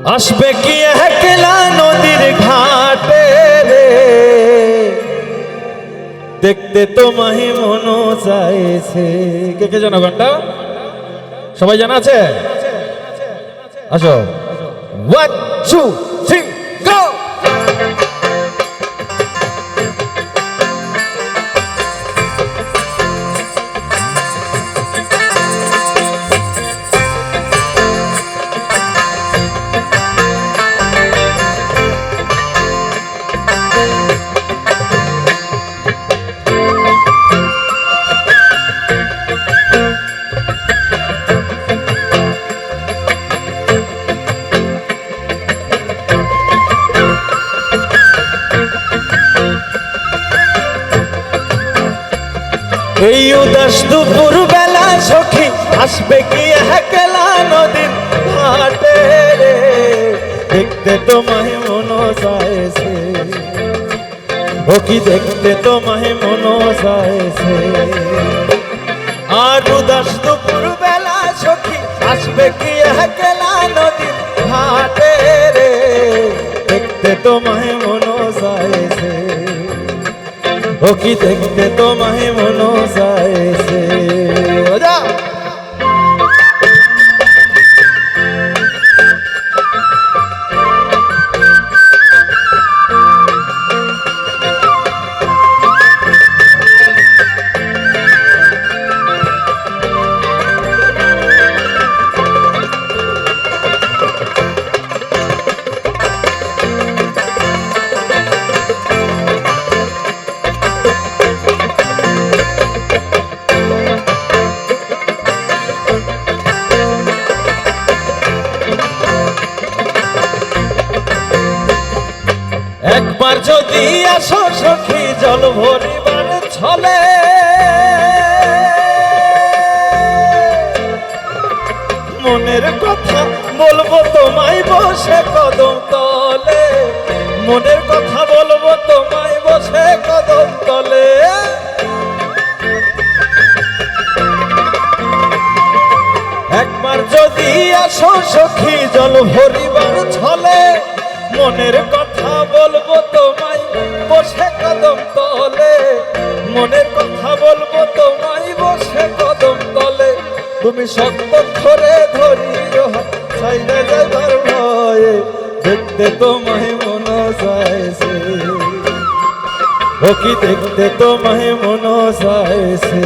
আসবে কি একলা নদীর ঘাটে রে, দেখতে তোমায় মন চাইছে। কে কে জানো গানটা? সবাই জানা আছে? আসো, 1 2 3 গো। এই উদাস দুপুর বেলা সখী আসবে কি একলা নদীর ঘাটে রে, দেখতে তোমায় মন চাইছে। ও কি দেখতে তোমায় মন চাইছে। আর উদাস দুপুর বেলা সখী আসবে কি একলা নদীর ঘাটে রে, দেখতে তোমায় মন চাইছে। ও কি দেখতে তোমায় মন চাইছে। একবার যদি আসো সখী জল ভরিবার ছলে, মনের কথা বলবো তোমায় বসে কদম তলে। মনের কথা বলবো তোমায় বসে কদম তলে। একবার যদি আসো সখী জল ভরিবার ছলে, মনের কথা বলবো তোমায় বসে কদম তলে। মনের কথা বলবো তোমায় বসে কদম তলে। তুমি শক্ত করে ধরিও ছাইরে যাবার ভয়ে, দেখতে তোমায় মন চাইছে। ও কি দেখতে তোমায় মন চাইছে।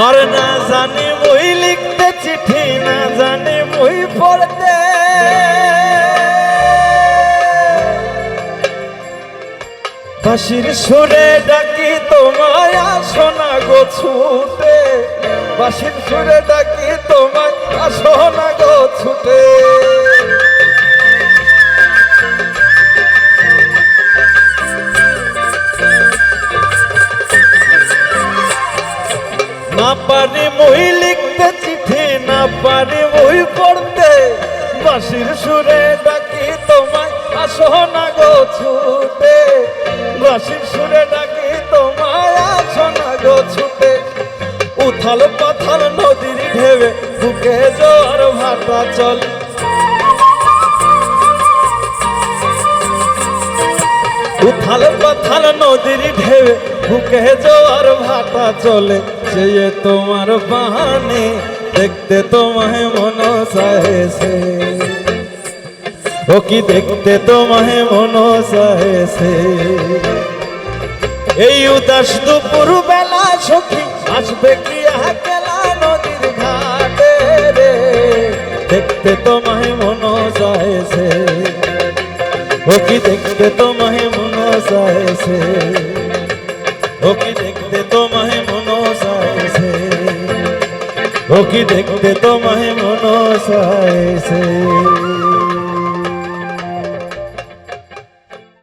আর না জানি মই লিখতে চিঠি, না জানি মই পড়তে। বাঁশির সুরে ডাকি তোমায় আসো না গো ছুটে। বাঁশির সুরে ডাকি তোমায় আসো না গো ছুটে। না পারি মই লিখতে চিঠি, না পারি মই পড়তে। বাঁশির সুরে ডাকি তোমায় আসো না গো ছুটে। বাঁশির সুরে ডাকি তোমায় আসো না গো ছুটে। উথাল পাথাল নদীর ঢেবে বুকে জোয়ার ভাটা চলে। উথাল পাথাল নদীর ঢেবে বুকে জোয়ার ভাটা চলে। চেয়ে তোমার বাহানে দেখতে তোমায় মন চাইছে। ও কি দেখতে তোমায় মন চাইছে। এই উদাস দুপুর বেলা সখী আসবে কি একলা নদীর ঘাটে রে, দেখতে তোমায় মন চাইছে। ও কি দেখতে তোমায় মন চাইছে। ও কি দেখতে তোমায় মনো চাইছে, ও কি দেখতে তোমায় মনো চাইছে।